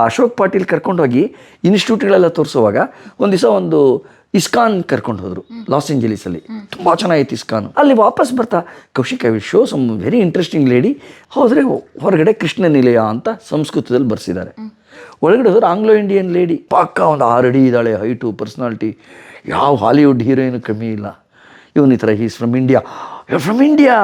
ಅಶೋಕ್ ಪಾಟೀಲ್ ಕರ್ಕೊಂಡೋಗಿ ಇನ್ಸ್ಟಿಟ್ಯೂಟ್ಗಳೆಲ್ಲ ತೋರಿಸುವಾಗ ಒಂದು ದಿವಸ ಒಂದು ಇಸ್ಕಾನ್ ಕರ್ಕೊಂಡು ಹೋದರು ಲಾಸ್ ಏಂಜಲೀಸಲ್ಲಿ. ತುಂಬ ಚೆನ್ನಾಗಿತ್ತು ಇಸ್ಕಾನ್. ಅಲ್ಲಿ ವಾಪಸ್ ಬರ್ತಾ Kaushik I will show some very interesting lady. ಹೋದರೆ ಹೊರಗಡೆ ಕೃಷ್ಣ ನಿಲಯ ಅಂತ ಸಂಸ್ಕೃತದಲ್ಲಿ ಬರ್ಸಿದ್ದಾರೆ. ಒಳಗಡೆ ಹೋದ್ರೆ ಆಂಗ್ಲೋ ಇಂಡಿಯನ್ ಲೇಡಿ, ಪಕ್ಕ ಒಂದು 6 ಅಡಿ ಇದ್ದಾಳೆ, ಹೈಟು, ಪರ್ಸ್ನಾಲಿಟಿ, ಯಾವ ಹಾಲಿವುಡ್ ಹೀರೋಯಿನು ಕಮ್ಮಿ ಇಲ್ಲ. ಇವನು ಈ ಥರ he's from India, from India,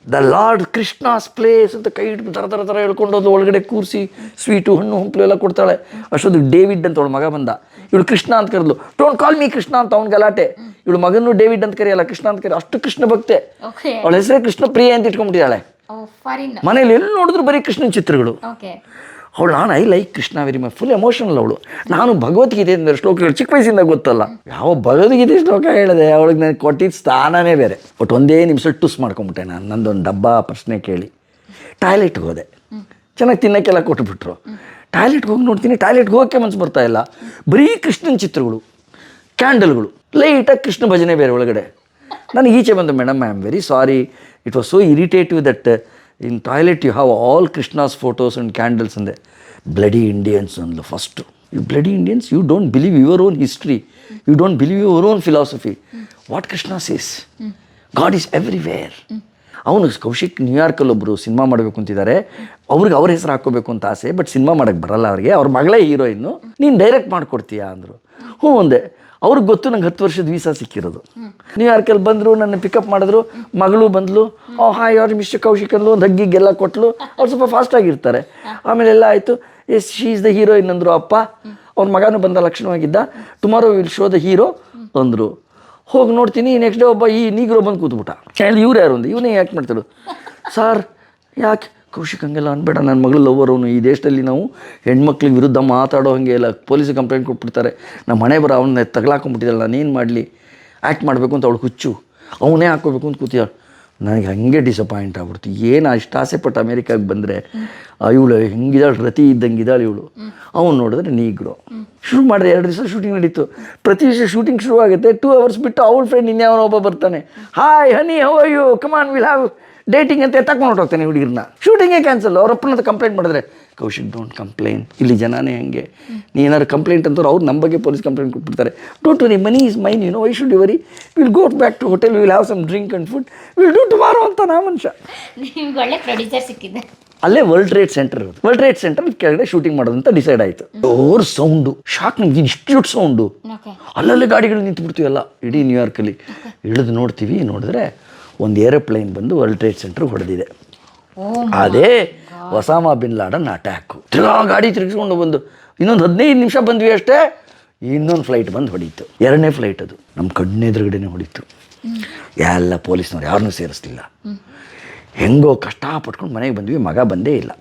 the lord Krishna's place ಅಂತ ಕೈ ಇಟ್ಟು ಥರ ಹೇಳ್ಕೊಂಡು ಹೋದ್ಲು. ಒಳಗಡೆ ಕೂರಿಸಿ ಸ್ವೀಟು, ಹಣ್ಣು, ಹಂಪಲು ಎಲ್ಲ ಕೊಡ್ತಾಳೆ. ಅಷ್ಟೊಂದು ಡೇವಿಡ್ ಅಂತ ಅವಳ ಮಗ ಬಂದ. ಇವಳು ಕೃಷ್ಣ ಅಂತ ಕರೆದ್ಲು. ಡೋಂಟ್ ಕಾಲ್ ಮೀ ಕೃಷ್ಣ ಅಂತ ಅವ್ನು ಗಲಾಟೆ. ಇವಳು ಮಗನೂ ಡೇವಿಡ್ ಅಂತ ಕರೆಯಲ್ಲ, ಕೃಷ್ಣ ಅಂತ ಕರೆಯ. ಅಷ್ಟು ಕೃಷ್ಣ ಭಕ್ತೆ. ಅವಳ ಹೆಸರೇ ಕೃಷ್ಣ ಪ್ರಿಯ ಅಂತ ಇಟ್ಕೊಂಡ್ಬಿಟ್ಟಿದ್ದಾಳೆ. ಮನೇಲಿ ಎಲ್ಲಿ ನೋಡಿದ್ರು ಬರೀ ಕೃಷ್ಣನ ಚಿತ್ರಗಳು. ಅವಳು ನಾನು I like Krishna very much, full emotional ಅವಳು. ನಾನು ಭಗವದ್ಗೀತೆ ಅಂದರೆ ಶ್ಲೋಕಗಳು ಚಿಕ್ಕ ವಯಸ್ಸಿಂದ ಗೊತ್ತಲ್ಲ, ಯಾವ ಭಗವದ್ಗೀತೆ ಶ್ಲೋಕ ಹೇಳಿದೆ ಅವಳಿಗೆ ನನಗೆ ಕೊಟ್ಟಿದ್ದ ಸ್ಥಾನನೇ ಬೇರೆ. ಬಟ್ ಒಂದೇ ನಿಮಿಷ ಟುಸ್ ಮಾಡ್ಕೊಂಬಿಟ್ಟೆ ನಾನು. ನಂದೊಂದು ಡಬ್ಬ ಪ್ರಶ್ನೆ ಕೇಳಿ ಟಾಯ್ಲೆಟ್ಗೆ ಹೋದೆ. ಚೆನ್ನಾಗಿ ತಿನ್ನೋಕ್ಕೆಲ್ಲ ಕೊಟ್ಬಿಟ್ರು. ಟಾಯ್ಲೆಟ್ಗೆ ಹೋಗಿ ನೋಡ್ತೀನಿ, ಟಾಯ್ಲೆಟ್ಗೆ ಹೋಗೋಕ್ಕೆ ಮನಸ್ಸು ಬರ್ತಾ ಇಲ್ಲ. ಬರೀ ಕೃಷ್ಣನ ಚಿತ್ರಗಳು, ಕ್ಯಾಂಡಲ್ಗಳು, ಲೈಟಾಗಿ ಕೃಷ್ಣ ಭಜನೆ ಬೇರೆ ಒಳಗಡೆ. ನನಗೆ ಈಚೆ ಬಂದು, madam I am very sorry, it was so irritative that in toilet you have all Krishna's photos and candles ಅಂದೆ. ಬ್ಲಡಿ ಇಂಡಿಯನ್ಸ್ ಅಂದ್ಲು first. You bloody Indians, you don't believe your own history, you don't believe your own philosophy. What Krishna says, God is everywhere. ಅವನು ಕೌಶಿಕ್ ನ್ಯೂಯಾರ್ಕಲ್ಲಿ ಒಬ್ಬರು cinema ಮಾಡಬೇಕು ಅಂತಿದ್ದಾರೆ. ಅವ್ರಿಗೆ ಅವ್ರ ಹೆಸರು ಹಾಕ್ಕೋಬೇಕು ಅಂತ ಆಸೆ, ಬಟ್ ಸಿನಿಮಾ ಮಾಡೋಕ್ಕೆ ಬರಲ್ಲ ಅವ್ರಿಗೆ. ಅವ್ರ ಮಗಳೇ ಹೀರೋಯಿನ್ನು, ನೀನು ಡೈರೆಕ್ಟ್ ಮಾಡಿಕೊಡ್ತೀಯಾ ಅಂದರು. ಹ್ಞೂ ಅಂದೆ. ಅವ್ರಿಗೆ ಗೊತ್ತು ನಂಗೆ 10 ವರ್ಷದ ವೀಸಾ ಸಿಕ್ಕಿರೋದು. ನ್ಯೂಯಾರ್ಕಲ್ಲಿ ಬಂದರು, ನನ್ನ ಪಿಕಪ್ ಮಾಡಿದ್ರು, ಮಗಳು ಬಂದಳು. ಹಾಯ್ ಅವ್ರು ಮಿಸ್ಟರ್ ಕೌಶಿಕ್ ಅಂದ್ಲು, ಒಂದು ಹಗ್ಗಿಗೆಲ್ಲ ಕೊಟ್ಟಲು. ಅವ್ರು ಸ್ವಲ್ಪ ಫಾಸ್ಟಾಗಿರ್ತಾರೆ. ಆಮೇಲೆ ಎಲ್ಲ ಆಯಿತು. Yes she is the heroine ಅಂದರು ಅಪ್ಪ. ಅವ್ರ ಮಗನೂ ಬಂದ, ಲಕ್ಷಣವಾಗಿದ್ದ. Tomorrow will show the hero ಅಂದರು. ಹೋಗಿ ನೋಡ್ತೀನಿ, ನೆಕ್ಸ್ಟ್ ಡೇ ಒಬ್ಬ ಈ ನೀಗ್ರೋ ಬಂದು ಕೂತ್ಬಿಟ್ಟ. ಹೇಳಿ ಇವ್ರು ಯಾರು ಅಂದು. ಇವನೇ ಯಾಕೆ ಮಾಡ್ತಾಳು ಸಾರ್, ಯಾಕೆ ಕೌಶಿಕ್ ಹಂಗೆಲ್ಲ ಅನ್ಬೇಡ, ನನ್ನ ಮಗಳು ಲವರ್ ಅವನು. ಈ ದೇಶದಲ್ಲಿ ನಾವು ಹೆಣ್ಮಕ್ಳಿಗೆ ವಿರುದ್ಧ ಮಾತಾಡೋ ಹಾಗೆ ಇಲ್ಲ, ಪೊಲೀಸಿಗೆ ಕಂಪ್ಲೇಂಟ್ ಕೊಟ್ಬಿಡ್ತಾರೆ. ನಮ್ಮ ಮನೆ ಬರೋ ಅವನ್ನ ತಗಲಾಕೊಂಡ್ಬಿಟ್ಟಿದ್ದಲ್ಲ, ನಾನೇನು ಮಾಡಲಿ, ಆ್ಯಕ್ಟ್ ಮಾಡಬೇಕು ಅಂತ ಅವಳು ಹುಚ್ಚು, ಅವನೇ ಹಾಕ್ಕೋಬೇಕು ಅಂತ ಕೂತಿಯಾಳು. ನನಗೆ ಹಾಗೆ ಡಿಸಪಾಯಿಂಟ್ ಆಗ್ಬಿಡ್ತು. ಏನು ಅಷ್ಟು ಆಸೆಪಟ್ಟು ಅಮೇರಿಕಾಗೆ ಬಂದರೆ ಇವಳು ಹೆಂಗಿದ್ದಾಳೆ, ರತಿ ಇದ್ದಂಗಿದ್ದಾಳೆ ಇವಳು. ಅವನು ನೋಡಿದ್ರೆ ನೀಗ್ರೋ. ಶುರು ಮಾಡಿದ್ರೆ 2 ದಿವಸ ಶೂಟಿಂಗ್ ನಡೀತು. ಪ್ರತಿ ದಿವಸ ಶೂಟಿಂಗ್ ಶುರು ಆಗುತ್ತೆ. 2 ಅವರ್ಸ್ ಬಿಟ್ಟು ಅವಳ ಫ್ರೆಂಡ್ ಇನ್ಯಾವನೊಬ್ಬ ಬರ್ತಾನೆ. Hi honey, how are you, come on will have dating ಅಂತ ತಗೊಂಡು ಹೊರಟೋಗ್ತಾನೆ ಹುಡುಗಿರನ್ನ. ಶೂಟಿಂಗೇ ಕ್ಯಾನ್ಸಲ್. ಅವ್ರ ಅಪ್ಪನ ಕಂಪ್ಲೇಂಟ್ ಮಾಡಿದ್ರೆ, ಕೌಶಿಕ್ ಡೋಂಟ್ ಕಂಪ್ಲೇನ್, ಇಲ್ಲಿ ಜನನೇ ಹಂಗೆ, ನೀನಾದ್ರು ಕಂಪ್ಲೇಂಟ್ ಅಂತವ್ರು ಅವ್ರು ನಮ್ಮ ಬಗ್ಗೆ ಪೊಲೀಸ್ ಕಂಪ್ಲೇಂಟ್ ಕೊಟ್ಬಿಡ್ತಾರೆ. Don't worry, money is mine, you know, why should you worry, will go back to hotel, will have some drink and food, will do tomorrow ಅಂತ ನಾ ಮನುಷ್ಯ. ನಿಮ್ಗೆ ಒಳ್ಳೆ ಪ್ರೊಡ್ಯೂಸರ್ ಸಿಕ್ಕಿದೆ. ಅಲ್ಲೇ ವರ್ಲ್ಡ್ ಟ್ರೇಡ್ ಸೆಂಟರ್ ಇರೋದು. World Trade Center ಕೆಳಗಡೆ shooting ಮಾಡೋದಂತ ಡಿಸೈಡ್ ಆಯಿತು. ಜೋರ್ ಸೌಂಡು, ಶಾಕ್, ನಮ್ಗೆ ಇನ್ಸ್ಟಿಟ್ಯೂಟ್ ಸೌಂಡು. ಅಲ್ಲಲ್ಲೇ ಗಾಡಿಗಳು ನಿಂತುಬಿಡ್ತೀವಲ್ಲ ಇಡೀ ನ್ಯೂಯಾರ್ಕಲ್ಲಿ. ಇಳಿದು ನೋಡ್ತೀವಿ, ನೋಡಿದ್ರೆ ಒಂದು ಏರೋಪ್ಲೇನ್ ಬಂದು ವರ್ಲ್ಡ್ ಟ್ರೇಡ್ ಸೆಂಟ್ರಿಗೆ ಹೊಡೆದಿದೆ. ಅದೇ ಒಸಾಮಾ ಬಿನ್ ಲಾಡನ್ ಅಟ್ಯಾಕು. ಗಾಡಿ ತಿರುಗಿಸ್ಕೊಂಡು ಬಂದು ಇನ್ನೊಂದು 15 ನಿಮಿಷ ಬಂದ್ವಿ ಅಷ್ಟೇ, ಇನ್ನೊಂದು ಫ್ಲೈಟ್ ಬಂದು ಹೊಡೀತು. 2ನೇ ಫ್ಲೈಟ್ ಅದು. ನಮ್ಮ ಕಣ್ಣೆದುರುಗಡೆನೇ ಹೊಡೀತು. ಎಲ್ಲ ಪೊಲೀಸ್ನವ್ರು ಯಾರನ್ನೂ ಸೇರಿಸ್ಲಿಲ್ಲ. ಹೆಂಗೋ ಕಷ್ಟಪಟ್ಕೊಂಡು ಮನೆಗೆ ಬಂದ್ವಿ. ಮಗ ಬಂದೇ ಇಲ್ಲ.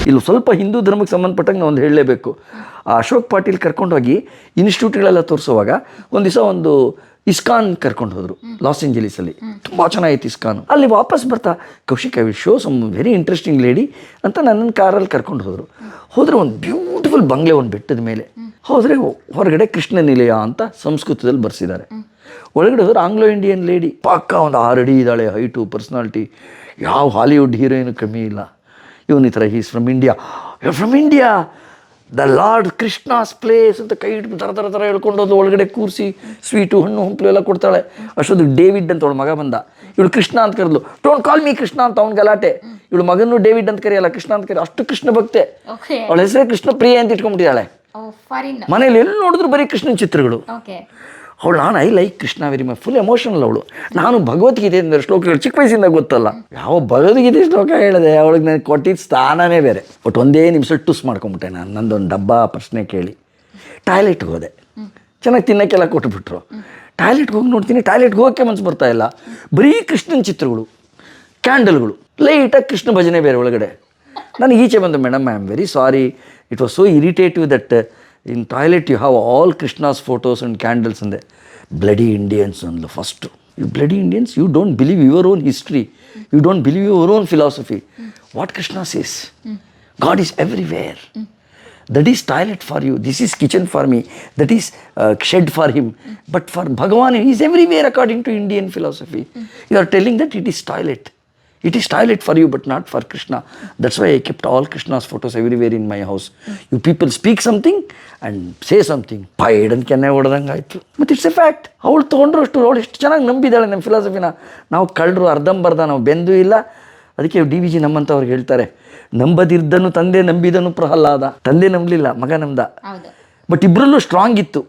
ಇಲ್ಲಿ ಸ್ವಲ್ಪ ಹಿಂದೂ ಧರ್ಮಕ್ಕೆ ಸಂಬಂಧಪಟ್ಟಂಗೆ ನಾವು ಒಂದು ಹೇಳಲೇಬೇಕು. ಅಶೋಕ್ ಪಾಟೀಲ್ ಕರ್ಕೊಂಡೋಗಿ ಇನ್ಸ್ಟಿಟ್ಯೂಟ್ಗಳೆಲ್ಲ ತೋರಿಸುವಾಗ ಒಂದು ದಿವಸ ಒಂದು ಇಸ್ಕಾನ್ ಕರ್ಕೊಂಡು ಹೋದರು ಲಾಸ್ ಏಂಜಲೀಸಲ್ಲಿ. ತುಂಬ ಚೆನ್ನಾಗಿತ್ತು ಇಸ್ಕಾನ್. ಅಲ್ಲಿ ವಾಪಸ್ ಬರ್ತಾ Kaushik I will show some very interesting lady ಅಂತ ನನ್ನನ್ನು ಕಾರಲ್ಲಿ ಕರ್ಕೊಂಡು ಹೋದರೆ ಒಂದು ಬ್ಯೂಟಿಫುಲ್ ಬಂಗ್ಲೆ, ಒಂದು ಬೆಟ್ಟದ ಮೇಲೆ. ಹೋದರೆ ಹೊರಗಡೆ ಕೃಷ್ಣ ನಿಲಯ ಅಂತ ಸಂಸ್ಕೃತದಲ್ಲಿ ಬರ್ಸಿದ್ದಾರೆ. ಒಳಗಡೆ ಹೋದ್ರೆ ಆಂಗ್ಲೋ ಇಂಡಿಯನ್ ಲೇಡಿ, ಪಕ್ಕ ಒಂದು 6 ಅಡಿ ಇದ್ದಾಳೆ, ಹೈಟು, ಪರ್ಸ್ನಾಲಿಟಿ, ಯಾವ ಹಾಲಿವುಡ್ ಹೀರೋಯಿನು ಕಮ್ಮಿ ಇಲ್ಲ. ಇವನು ಈ ಥರ he's from India, from India, the lord Krishna's place ಅಂತ ಕೈ ಇಟ್ಟು ಥರ ಹೇಳ್ಕೊಂಡು ಹೋದ್ಲು. ಒಳಗಡೆ ಕೂರಿಸಿ ಸ್ವೀಟು, ಹಣ್ಣು, ಹಂಪಲು ಎಲ್ಲ ಕೊಡ್ತಾಳೆ. ಅಷ್ಟೊಂದು ಡೇವಿಡ್ ಅಂತ ಅವಳ ಮಗ ಬಂದ. ಇವಳು ಕೃಷ್ಣ ಅಂತ ಕರೆದ್ಲು. ಡೋಂಟ್ ಕಾಲ್ ಮೀ ಕೃಷ್ಣ ಅಂತ ಅವ್ನು ಗಲಾಟೆ. ಇವಳು ಮಗನೂ ಡೇವಿಡ್ ಅಂತ ಕರೆಯಲ್ಲ, ಕೃಷ್ಣ ಅಂತ ಕರೆಯ. ಅಷ್ಟು ಕೃಷ್ಣ ಭಕ್ತೆ. ಅವಳ ಹೆಸರೇ ಕೃಷ್ಣ ಪ್ರಿಯ ಅಂತ ಇಟ್ಕೊಂಡ್ಬಿಟ್ಟಿದ್ದಾಳೆ. ಮನೇಲಿ ಎಲ್ಲಿ ನೋಡಿದ್ರು ಬರೀ ಕೃಷ್ಣನ ಚಿತ್ರಗಳು. ಅವಳು ನಾನು I like Krishna very much, full emotional ಅವಳು. ನಾನು ಭಗವದ್ಗೀತೆ ಅಂದರೆ ಶ್ಲೋಕಗಳು ಚಿಕ್ಕ ವಯಸ್ಸಿಂದ ಗೊತ್ತಲ್ಲ, ಯಾವ ಭಗವದ್ಗೀತೆ ಶ್ಲೋಕ ಹೇಳಿದೆ ಅವಳಿಗೆ ನನಗೆ ಕೊಟ್ಟಿದ್ದ ಸ್ಥಾನನೇ ಬೇರೆ. ಬಟ್ ಒಂದೇ ನಿಮಿಷ ಟುಸ್ ಮಾಡ್ಕೊಂಬಿಟ್ಟೆ ನಾನು. ನಂದೊಂದು ಡಬ್ಬ ಪ್ರಶ್ನೆ ಕೇಳಿ ಟಾಯ್ಲೆಟ್ಗೆ ಹೋದೆ. ಚೆನ್ನಾಗಿ ತಿನ್ನೋಕ್ಕೆಲ್ಲ ಕೊಟ್ಬಿಟ್ರು. ಟಾಯ್ಲೆಟ್ಗೆ ಹೋಗಿ ನೋಡ್ತೀನಿ, ಟಾಯ್ಲೆಟ್ಗೆ ಹೋಗೋಕ್ಕೆ ಮನಸ್ಸು ಬರ್ತಾ ಇಲ್ಲ. ಬರೀ ಕೃಷ್ಣನ ಚಿತ್ರಗಳು, ಕ್ಯಾಂಡಲ್ಗಳು, ಲೈಟಾಗಿ ಕೃಷ್ಣ ಭಜನೆ ಬೇರೆ ಒಳಗಡೆ. ನನಗೆ ಈಚೆ ಬಂದು, madam I am very sorry, it was so irritative that in toilet you have all Krishna's photos and candles ಅಂದೆ. ಬ್ಲಡಿ ಇಂಡಿಯನ್ಸ್ ಅಂದ್ಲು first. You bloody Indians, you don't believe your own history, you don't believe your own philosophy. What Krishna says, God is everywhere. That is toilet for you, this is kitchen for me, that is shed for him, but for Bhagwan is everywhere according to Indian philosophy. You are telling that it is toilet. It is toilet for you, but not for Krishna. That's why I kept all Krishna's photos everywhere in my house. You people speak something and say something. Pide and ಕೆನ್ನೆ ಹೊಡೆದಂಗೆ ಆಯಿತು. ಮತ್ತು it's A fact. ಅವಳು ತೊಗೊಂಡ್ರು ಅಷ್ಟು ಅವಳು ಎಷ್ಟು ಚೆನ್ನಾಗಿ ನಂಬಿದ್ದಾಳೆ ನಮ್ಮ ಫಿಲಾಸಫಿನ. ನಾವು ಕಳ್ಳರು ಅರ್ಧಂಬರ್ಧ ನಾವು ಬೆಂದೂ ಇಲ್ಲ. ಅದಕ್ಕೆ ಡಿ ವಿ ಜಿ ನಮ್ಮಂಥವ್ರಿಗೆ ಹೇಳ್ತಾರೆ, ನಂಬದಿರ್ದನು ತಂದೆ ನಂಬಿದನು ಪ್ರಹ್ಲಾದ. ತಂದೆ ನಂಬಲಿಲ್ಲ, ಮಗ ನಂಬ್ದ. ಬಟ್ ಇಬ್ಬರಲ್ಲೂ ಸ್ಟ್ರಾಂಗ್ ಇತ್ತು.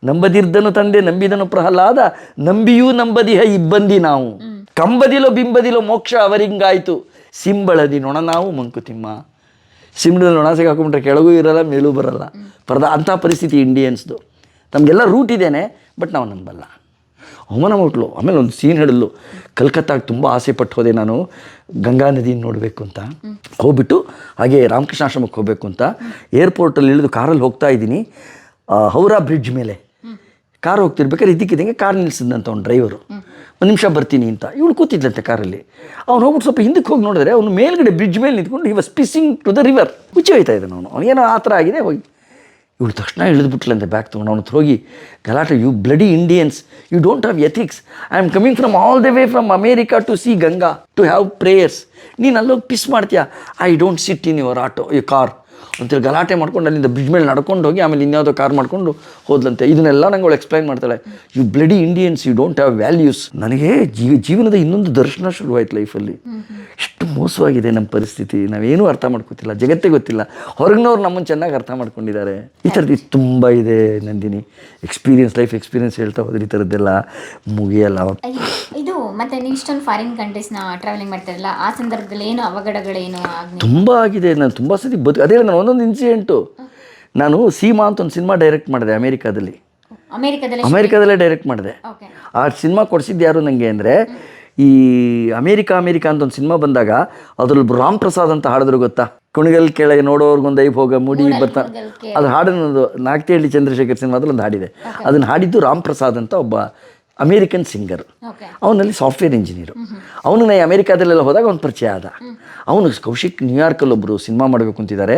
ನಂಬದಿರ್ದನು ತಂದೆ ನಂಬಿದನು ಪ್ರಹ್ಲಾದ, ನಂಬಿಯೂ ನಂಬದಿಹ ಇಬ್ಬಂದಿ ನಾವು. ಕಂಬದಿಲೋ ಬಿಂಬದಿಲೋ ಮೋಕ್ಷ ಅವರಿಂಗಾಯಿತು, ಸಿಂಬಳದಿ ನೊಣ ನಾವು ಮಂಕುತಿಮ್ಮ. ಸಿಂಬಳದಲ್ಲಿ ನೊಣ ಸಿಗಾಕೊಂಡ್ರೆ ಕೆಳಗೂ ಇರಲ್ಲ ಮೇಲೂ ಬರಲ್ಲ. ಅಂಥ ಪರಿಸ್ಥಿತಿ ಇಂಡಿಯನ್ಸ್ದು. ನಮಗೆಲ್ಲ ರೂಟ್ ಇದ್ದೇನೆ, ಬಟ್ ನಾವು ನಂಬಲ್ಲ. ಅವಮಾನ ಮಾಡ್ಲು. ಆಮೇಲೆ ಒಂದು ಸೀನ್ ಹೇಳಿದ್ಲು, ಕಲ್ಕತ್ತಾಗೆ ತುಂಬ ಆಸೆ ಪಟ್ಟು ಹೋದೆ ನಾನು ಗಂಗಾ ನದಿನ ನೋಡಬೇಕು ಅಂತ. ಹೋಗ್ಬಿಟ್ಟು ಹಾಗೆ ರಾಮಕೃಷ್ಣಾಶ್ರಮಕ್ಕೆ ಹೋಗಬೇಕು ಅಂತ ಏರ್ಪೋರ್ಟಲ್ಲಿ ಇಳಿದು ಕಾರಲ್ಲಿ ಹೋಗ್ತಾ ಇದ್ದೀನಿ. ಹೌರಾ ಬ್ರಿಡ್ಜ್ ಮೇಲೆ ಕಾರ್ ಹೋಗ್ತಿರ್ಬೇಕಾದ್ರೆ ಇದಕ್ಕಿದ್ದಂಗೆ ಕಾರ್ ನಿಲ್ಸಿದಂತ ಅವ್ನು ಡ್ರೈವರು. ಒಂದು ನಿಮಿಷ ಬರ್ತೀನಿ ಅಂತ. ಇವಳು ಕೂತಿದ್ದಂತೆ ಕಾರಲ್ಲಿ. ಅವ್ನು ಹೋಗ್ಬಿಟ್ಟು ಸ್ವಲ್ಪ ಹಿಂದಕ್ಕೆ ಹೋಗಿ ನೋಡಿದ್ರೆ ಅವನು ಮೇಲ್ಗಡೆ ಬ್ರಿಡ್ಜ್ ಮೇಲೆ ನಿಂತ್ಕೊಂಡು he was pissing to the river. ಹುಚ್ಚಿ ಹೋಯ್ತಾ ಇದ್ದಾನೆ ಅವನು. ಅವನೇನೋ ಆ ಥರ ಆಗಿದೆ. ಹೋಗಿ ಇವಳು ತಕ್ಷಣ ಇಳಿದ್ಬಿಟ್ಲಂತೆ ಬ್ಯಾಗ್ ತೊಗೊಂಡು. ಅವನು ಹೋಗಿ ಗಲಾಟೆ, you bloody Indians, you don't have ethics. I am coming from all the way from America to see Ganga to have prayers. ನೀನು ಅಲ್ಲೋಗಿ ಪಿಸ್ ಮಾಡ್ತೀಯಾ? I don't sit in your auto you car ಅಂತೇಳಿ ಗಲಾಟೆ ಮಾಡ್ಕೊಂಡು ಅಲ್ಲಿಂದ ಬ್ರಿಡ್ಜ್ ಮೇಲೆ ನಡ್ಕೊಂಡು ಹೋಗಿ ಆಮೇಲೆ ಇನ್ಯಾವುದೋ ಕಾರ್ ಮಾಡ್ಕೊಂಡು ಹೋದ್ಲಂತೆ. ಇದನ್ನೆಲ್ಲ ನಂಗೆ ಅವಳು ಎಕ್ಸ್ಪ್ಲೈನ್ ಮಾಡ್ತಾಳೆ. You bloody Indians, you don't have values. ನನಗೆ ಜೀವನದ ಇನ್ನೊಂದು ದರ್ಶನ ಶುರುವಾಯ್ತು ಲೈಫಲ್ಲಿ. ಎಷ್ಟು ಮೋಸವಾಗಿದೆ ನಮ್ಮ ಪರಿಸ್ಥಿತಿ. ನಾವೇನೂ ಅರ್ಥ ಮಾಡ್ಕೊತಿಲ್ಲ, ಜಗತ್ತೇ ಗೊತ್ತಿಲ್ಲ. ಹೊರಗಿನವ್ರು ನಮ್ಮನ್ನು ಚೆನ್ನಾಗಿ ಅರ್ಥ ಮಾಡ್ಕೊಂಡಿದ್ದಾರೆ. ಈ ಥರದ್ದು ತುಂಬ ಇದೆ ನಂದಿನಿ. ಲೈಫ್ ಎಕ್ಸ್ಪೀರಿಯನ್ಸ್ ಹೇಳ್ತಾ ಹೋದ್ರೆ ಈ ಥರದ್ದೆಲ್ಲ ಮುಗಿಯಲ್ಲ. ಇದು ಮತ್ತೆ ನೀವು ಇಷ್ಟೊಂದು ಫಾರಿನ್ ಕಂಟ್ರೀಸ್ನ ಟ್ರಾವೆಲಿಂಗ್ ಮಾಡ್ತಾರಲ್ಲ, ಆ ಸಂದರ್ಭದಲ್ಲಿ ಏನು ಅವಘಡಗಳೇನು ತುಂಬ ಆಗಿದೆ. ನಾನು ತುಂಬ ಸತಿ ಅದೇ ನಾನು ಒಂದೊಂದು ಇನ್ಸಿಡೆಂಟು. ನಾನು ಸೀಮಾ ಅಂತ ಒಂದು ಸಿನಿಮಾ ಡೈರೆಕ್ಟ್ ಮಾಡಿದೆ ಅಮೇರಿಕಾದಲ್ಲೇ ಡೈರೆಕ್ಟ್ ಮಾಡಿದೆ. ಆ ಸಿನಿಮಾ ಕೊಡಿಸಿದ್ದು ಯಾರು ನನಗೆ ಅಂದರೆ, ಈ ಅಮೇರಿಕಾ ಅಂತ ಒಂದು ಸಿನಿಮಾ ಬಂದಾಗ ಅದ್ರಲ್ಲಿ ರಾಮ್ ಪ್ರಸಾದ್ ಅಂತ ಹಾಡಿದ್ರು ಗೊತ್ತಾ? ಕುಣಿಗಲ್ ಕೆಳಗೆ ನೋಡೋರ್ಗೊಂದು ಐಫ್ ಹೋಗ ಮುಡಿ ಬರ್ತಾ, ಅದು ಹಾಡಿನೊಂದು ನಾಗ್ತಿಹಳ್ಳಿ ಚಂದ್ರಶೇಖರ್ ಸಿನಿಮಾದಲ್ಲಿ ಒಂದು ಹಾಡಿದೆ. ಅದನ್ನು ಹಾಡಿದ್ದು ರಾಮ್ ಪ್ರಸಾದ್ ಅಂತ ಒಬ್ಬ ಅಮೇರಿಕನ್ ಸಿಂಗರ್. ಅವನಲ್ಲಿ ಸಾಫ್ಟ್ವೇರ್ ಇಂಜಿನಿಯರು. ಅವನು ನಾನು ಅಮೇರಿಕಾದಲ್ಲೆಲ್ಲ ಹೋದಾಗ ಅವ್ನು ಪರಿಚಯ ಆದ. ಅವನು ಕೌಶಿಕ್ ನ್ಯೂಯಾರ್ಕಲ್ಲಿ ಒಬ್ಬರು ಸಿನಿಮಾ ಮಾಡಬೇಕು ಅಂತಿದ್ದಾರೆ,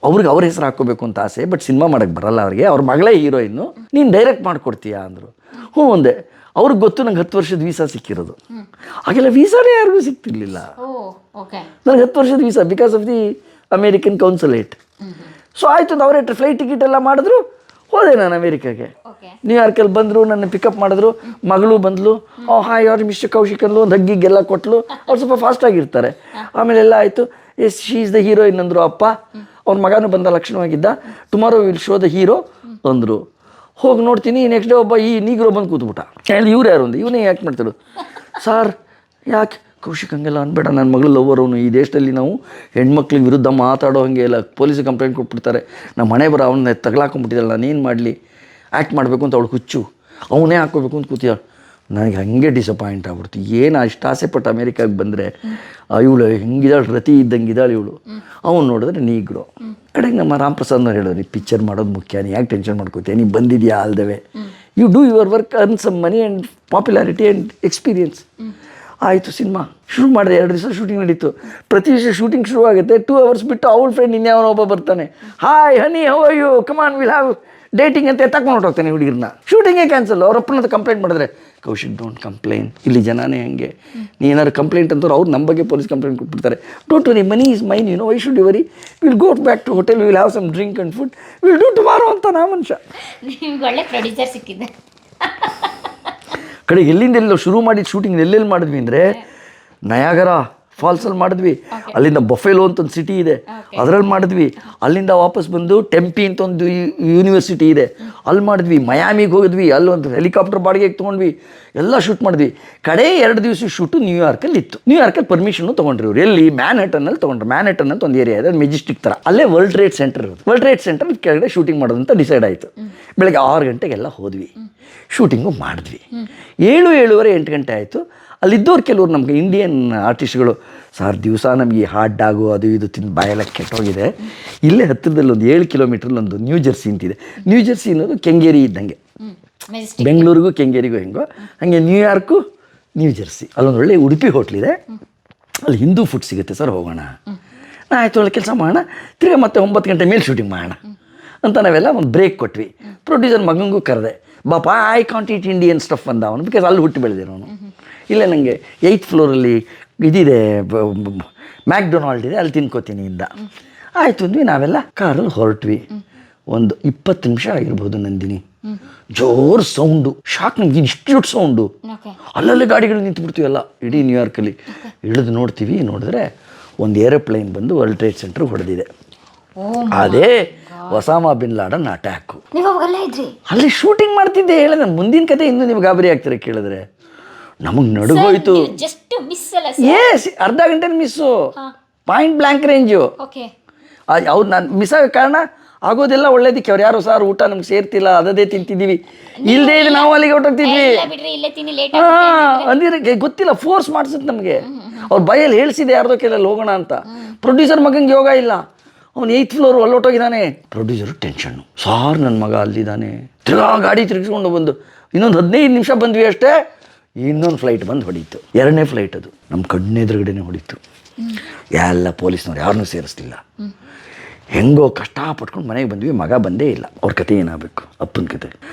ಅವ್ರಿಗೆ ಅವ್ರ ಹೆಸರು ಹಾಕ್ಕೋಬೇಕು ಅಂತ ಆಸೆ, ಬಟ್ ಸಿನಿಮಾ ಮಾಡೋಕ್ಕೆ ಬರಲ್ಲ ಅವ್ರಿಗೆ, ಅವ್ರ ಮಗಳೇ ಹೀರೋಯಿನ್ನು, ನೀನು ಡೈರೆಕ್ಟ್ ಮಾಡಿಕೊಡ್ತೀಯಾ ಅಂದರು. ಹ್ಞೂ ಒಂದೇ. ಅವ್ರಿಗೆ ಗೊತ್ತು ನಂಗೆ 10 ವರ್ಷದ ವೀಸಾ ಸಿಕ್ಕಿರೋದು. ಹಾಗೆಲ್ಲ ವೀಸಾನೇ ಯಾರಿಗೂ ಸಿಗ್ತಿರ್ಲಿಲ್ಲ. ನನಗೆ 10 ವರ್ಷದ visa because of the American consulate. So ಆಯಿತು, ಅವರೇ ಫ್ಲೈಟ್ ಟಿಕೆಟ್ ಎಲ್ಲ ಮಾಡಿದ್ರು. ಹೋದೆ ನಾನು ಅಮೇರಿಕಾಗೆ. ನ್ಯೂಯಾರ್ಕಲ್ಲಿ ಬಂದರು, ನನ್ನ ಪಿಕಪ್ ಮಾಡಿದ್ರು. ಮಗಳು ಬಂದಳು. ಹಾಯ್ ಅವ್ರು ಮಿಸ್ಟರ್ ಕೌಶಿಕ್ ಅಂದ್ಲು, ಒಂದು ಹಗ್ಗಿಗೆಲ್ಲ ಕೊಟ್ಟಲು. ಅವ್ರು ಸ್ವಲ್ಪ ಫಾಸ್ಟಾಗಿರ್ತಾರೆ. ಆಮೇಲೆ ಎಲ್ಲ ಆಯಿತು. Yes she is the heroine ಅಂದರು ಅಪ್ಪ. ಅವ್ರ ಮಗನೂ ಬಂದ ಲಕ್ಷಣವಾಗಿದ್ದ. Tomorrow will show the hero ಅಂದರು. ಹೋಗಿ ನೋಡ್ತೀನಿ, ನೆಕ್ಸ್ಟ್ ಡೇ ಒಬ್ಬ ಈ ನೀಗ್ರೋ ಬಂದು ಕೂತ್ಬಿಟ್ಟ. ಹೇಳಿ ಇವ್ರು ಯಾರು ಅಂದೆ. ಇವನೇ ಯಾಕೆ ಮಾಡ್ತಾಳು ಸಾರ್? ಯಾಕೆ ಕೌಶಿಕ್ ಹಂಗೆಲ್ಲ ಅನ್ಬೇಡ, ನನ್ನ ಮಗಳು ಲವರ್ ಅವನು. ಈ ದೇಶದಲ್ಲಿ ನಾವು ಹೆಣ್ಮಕ್ಳಿಗೆ ವಿರುದ್ಧ ಮಾತಾಡೋ ಹಾಗೆ ಇಲ್ಲ, ಪೊಲೀಸಿಗೆ ಕಂಪ್ಲೇಂಟ್ ಕೊಟ್ಬಿಡ್ತಾರೆ. ನಮ್ಮ ಮನೆ ಬರೋ ಅವನ್ನ ತಗಲಾಕೊಂಡ್ಬಿಟ್ಟಿದ್ದಲ್ಲ, ನಾನೇನು ಮಾಡಲಿ? ಆ್ಯಕ್ಟ್ ಮಾಡಬೇಕು ಅಂತ ಅವಳು ಹುಚ್ಚು, ಅವನೇ ಹಾಕ್ಕೋಬೇಕು ಅಂತ ಕೂತಿಯ. ನನಗೆ ಹಾಗೆ ಡಿಸಪಾಯಿಂಟ್ ಆಗ್ಬಿಡ್ತು. ಏನು ಅಷ್ಟು ಆಸೆ ಪಟ್ಟು ಅಮೇರಿಕಾಗೆ ಬಂದರೆ ಇವಳು ಹೆಂಗಿದ್ದಾಳೆ, ರತಿ ಇದ್ದಂಗಿದ್ದಾಳೆ ಇವಳು. ಅವನು ನೋಡಿದ್ರೆ ನೀಗ್ರು. ಕಡೆಗೆ ನಮ್ಮ ರಾಮ್ ಪ್ರಸಾದ್ನವ್ರು ಹೇಳಿದ್ರು, ಪಿಕ್ಚರ್ ಮಾಡೋದು ಮುಖ್ಯ, ನೀ ಯಾಕೆ ಟೆನ್ಷನ್ ಮಾಡ್ಕೋತೀಯ, ನೀ ಬಂದಿದ್ಯಾ ಅಲ್ದವೆ, you do your work, earn some money and popularity and experience. ಆಯಿತು, ಸಿನಿಮಾ ಶುರು ಮಾಡಿದೆ. 2 ದಿವಸ ಶೂಟಿಂಗ್ ನಡೀತು. ಪ್ರತಿ ದಿವಸ ಶೂಟಿಂಗ್ ಶುರು ಆಗುತ್ತೆ. 2 ಅವರ್ಸ್ ಬಿಟ್ಟು ಅವಳ ಫ್ರೆಂಡ್ ಇನ್ಯಾವನೊಬ್ಬ ಬರ್ತಾನೆ. Hi honey, how are you, come on will have dating ಅಂತ ತಗೊಂಡು ಹೊರಟೋಗ್ತಾನೆ ಹುಡುಗಿರನ್ನ. ಶೂಟಿಂಗೇ ಕ್ಯಾನ್ಸಲ್. ಅವ್ರಪ್ಪನಂತ ಕಂಪ್ಲೇಂಟ್ ಮಾಡಿದ್ರೆ, ಕೌಶಿಕ್ ಡೋಂಟ್ ಕಂಪ್ಲೇನ್, ಇಲ್ಲಿ ಜನನೇ ಹಂಗೆ, ನೀ ಏನಾದ್ರು ಕಂಪ್ಲೇಂಟ್ ಅಂತವ್ರು ಅವ್ರು ನಮ್ಮ ಬಗ್ಗೆ ಪೊಲೀಸ್ ಕಂಪ್ಲೇಂಟ್ ಕೊಟ್ಬಿಡ್ತಾರೆ. Don't worry, money is mine, you know, why should you worry, will go back to hotel, will have some drink and food, will do tomorrow ಅಂತ ನಾ ಮನುಷ್ಯ. ನಿಮ್ಗೆ ಒಳ್ಳೆ ಪ್ರೊಡ್ಯೂಸರ್ ಸಿಕ್ಕಿದೆ. ಕಡೆಗೆ ಎಲ್ಲಿಂದ ಶುರು ಮಾಡಿದ ಶೂಟಿಂಗ್ ಎಲ್ಲೆಲ್ಲಿ ಮಾಡಿದ್ವಿ ಅಂದರೆ, ನಯಾಗರ ಫಾಲ್ಸಲ್ಲಿ ಮಾಡಿದ್ವಿ. ಅಲ್ಲಿಂದ ಬಫೆಲೋ ಅಂತ ಒಂದು ಸಿಟಿ ಇದೆ, ಅದರಲ್ಲಿ ಮಾಡಿದ್ವಿ. ಅಲ್ಲಿಂದ ವಾಪಸ್ ಬಂದು ಟೆಂಪಿ ಅಂತ ಒಂದು ಯೂನಿವರ್ಸಿಟಿ ಇದೆ, ಅಲ್ಲಿ ಮಾಡಿದ್ವಿ. ಮಯಾಮಿಗೆ ಹೋಗಿದ್ವಿ, ಅಲ್ಲೊಂದು ಹೆಲಿಕಾಪ್ಟರ್ ಬಾಡಿಗೆಗೆ ತೊಗೊಂಡ್ವಿ, ಎಲ್ಲ ಶೂಟ್ ಮಾಡಿದ್ವಿ. ಕಡೆ 2 ದಿವಸ ಶೂಟು ನ್ಯೂಯಾರ್ಕಲ್ಲಿ ಇತ್ತು. ನ್ಯೂಯಾರ್ಕಲ್ಲಿ ಪರ್ಮಿಷನ್ನು ತೊಗೊಂಡ್ರಿ ಇವ್ರು. ಎಲ್ಲಿ? ಮ್ಯಾನ್ಹಟನ್ನಲ್ಲಿ ತೊಗೊಂಡ್ರು. ಮ್ಯಾನ್ಹಟನ್ ಅಂತ ಒಂದು ಏರಿಯಾ ಇದೆ, ಮೆಜೆಸ್ಟಿಕ್ ಥರ. ಅಲ್ಲೇ ವರ್ಲ್ಡ್ ಟ್ರೇಡ್ ಸೆಂಟರ್ ಇರೋದು. ವರ್ಲ್ಡ್ ಟ್ರೇಡ್ ಸೆಂಟರ್ ಕೆಳಗಡೆ ಶೂಟಿಂಗ್ ಮಾಡೋದಂತ ಡಿಸೈಡ್ ಆಯಿತು. ಬೆಳಗ್ಗೆ 6 ಗಂಟೆಗೆಲ್ಲ ಹೋದ್ವಿ, ಶೂಟಿಂಗು ಮಾಡಿದ್ವಿ. 7:30, 8 ಗಂಟೆ ಆಯಿತು. ಅಲ್ಲಿದ್ದವ್ರು ಕೆಲವ್ರು ನಮಗೆ ಇಂಡಿಯನ್ ಆರ್ಟಿಸ್ಟ್ಗಳು, ಸರ್ ದಿವಸ ನಮಗೆ ಹಾಟ್ ಡಾಗು ಅದು ಇದು ತಿಂದು ಬಾಯೆಲ್ಲ ಕೆಟ್ಟೋಗಿದೆ, ಇಲ್ಲೇ ಹತ್ತಿರದಲ್ಲಿ ಒಂದು 7 ಕಿಲೋಮೀಟ್ರಲ್ಲಿ ಒಂದು ನ್ಯೂ ಜೆರ್ಸಿ ಅಂತಿದೆ. ನ್ಯೂ ಜೆರ್ಸಿ ಅನ್ನೋದು ಕೆಂಗೇರಿ ಇದ್ದಂಗೆ, ಬೆಂಗಳೂರಿಗೂ ಕೆಂಗೇರಿಗೂ ಹೆಂಗೋ ಹಾಗೆ ನ್ಯೂಯಾರ್ಕು ನ್ಯೂ ಜೆರ್ಸಿ. ಅಲ್ಲೊಂದು ಒಳ್ಳೆ ಉಡುಪಿ ಹೋಟ್ಲಿದೆ, ಅಲ್ಲಿ ಹಿಂದೂ ಫುಡ್ ಸಿಗುತ್ತೆ ಸರ್, ಹೋಗೋಣ. ಆಯಿತು, ಒಳ್ಳೆ ಕೆಲಸ ಮಾಡೋಣ. ತಿರ್ಗಿ ಮತ್ತೆ 9 ಗಂಟೆ ಮೇಲೆ ಶೂಟಿಂಗ್ ಮಾಡೋಣ ಅಂತ ನಾವೆಲ್ಲ ಒಂದು ಬ್ರೇಕ್ ಕೊಟ್ವಿ. ಪ್ರೊಡ್ಯೂಸರ್ ಮಗನಿಗೂ ಕರೆದೆ, ಬಾಪ I can't eat Indian stuff ಅಂದ ಅವನು, ಬಿಕಾಸ್ ಅಲ್ಲಿ ಹುಟ್ಟಿ ಬೆಳೆದಿರೋನು. ಇಲ್ಲ ನನಗೆ 8th ಫ್ಲೋರಲ್ಲಿ ಇದಿದೆ ಮ್ಯಾಕ್ಡೊನಾಲ್ಡ್ ಇದೆ, ಅಲ್ಲಿ ತಿನ್ಕೋತೀನಿ ಇಂದ. ಆಯಿತು ಅಂದ್ವಿ, ನಾವೆಲ್ಲ ಕಾರಲ್ಲಿ ಹೊರಟ್ವಿ. ಒಂದು 20 ನಿಮಿಷ ಆಗಿರ್ಬೋದು ನಂದಿನಿ. ಜೋರು ಸೌಂಡು, ಶಾಕ್, ನಮ್ಗೆ ಇನ್ಸ್ಟಿಟ್ಯೂಟ್ ಸೌಂಡು, ಅಲ್ಲಲ್ಲೇ ಗಾಡಿಗಳು ನಿಂತು ಬಿಡ್ತೀವಲ್ಲ ಇಡೀ ನ್ಯೂಯಾರ್ಕಲ್ಲಿ. ಇಳಿದು ನೋಡಿದ್ರೆ ಒಂದು ಏರೋಪ್ಲೇನ್ ಬಂದು ವರ್ಲ್ಡ್ ಟ್ರೇಡ್ ಸೆಂಟರ್ ಹೊಡೆದಿದೆ. ಅದೇ ಒಸಾಮಾ ಬಿನ್ ಲಾಡನ್ ಅಟ್ಯಾಕು. ಅಲ್ಲಿ ಶೂಟಿಂಗ್ ಮಾಡ್ತಿದ್ದೆ. ಹೇಳಿದೆ ಮುಂದಿನ ಕತೆ ಇನ್ನೂ ನೀವು ಗಾಬರಿ ಆಗ್ತೀರ ಕೇಳಿದ್ರೆ. ನಮಗೆ ನಡುಗೋಯ್ತು. ಅರ್ಧ ಗಂಟೆ ಮಿಸ್ಸು, ಪಾಯಿಂಟ್ ಬ್ಲ್ಯಾಂಕ್ ರೇಂಜು. ಅವ್ರು ನಾನು ಮಿಸ್ ಆಗೋ ಕಾರಣ ಆಗೋದೆಲ್ಲ ಒಳ್ಳೇದಕ್ಕೆ. ಅವ್ರು ಯಾರು ಸಾರು ಊಟ ನಮ್ಗೆ ಸೇರ್ತಿಲ್ಲ, ಅದೇ ತಿಂತಿದ್ದೀವಿ, ಇಲ್ಲದೆ ಇದು ನಾವು ಅಲ್ಲಿಗೆ ಹೊಟ್ಟೋಗ್ತಿದ್ವಿ. ಅಂದ್ರೆ ಗೊತ್ತಿಲ್ಲ, ಫೋರ್ಸ್ ಮಾಡಿಸುತ್ತೆ ನಮಗೆ. ಅವ್ರ ಬೈಯಲ್ಲಿ ಹೇಳ್ಸಿದೆ ಯಾರ್ದೋ ಕೆಲಲ್ಲಿ ಹೋಗೋಣ ಅಂತ. ಪ್ರೊಡ್ಯೂಸರ್ ಮಗಂಗೆ ಯೋಗ ಇಲ್ಲ, ಅವ್ನು 8th ಫ್ಲೋರ್ ಹೊರಟೋಗಿದ್ದಾನೆ. ಪ್ರೊಡ್ಯೂಸರು ಟೆನ್ಷನ್ನು, ಸಾರ್ ನನ್ನ ಮಗ ಅಲ್ಲಿದ್ದಾನೆ. ತಿರ್ಗಾ ಗಾಡಿ ತಿರುಗಿಸ್ಕೊಂಡು ಬಂದು ಇನ್ನೊಂದು 15 ನಿಮಿಷ ಬಂದ್ವಿ ಅಷ್ಟೇ, ಇನ್ನೊಂದು ಫ್ಲೈಟ್ ಬಂದು ಹೊಡೀತು. 2ನೇ ಫ್ಲೈಟ್ ಅದು, ನಮ್ಮ ಕಣ್ಣೆದುರುಗಡೆನೇ ಹೊಡೀತು. ಎಲ್ಲ ಪೊಲೀಸ್ನವ್ರು ಯಾರನ್ನೂ ಸೇರಿಸ್ಲಿಲ್ಲ. ಹೆಂಗೋ ಕಷ್ಟಪಟ್ಕೊಂಡು ಮನೆಗೆ ಬಂದ್ವಿ. ಮಗ ಬಂದೇ ಇಲ್ಲ. ಅವ್ರ ಕತೆ ಏನಾಗಬೇಕು, ಅಪ್ಪನ ಕತೆ.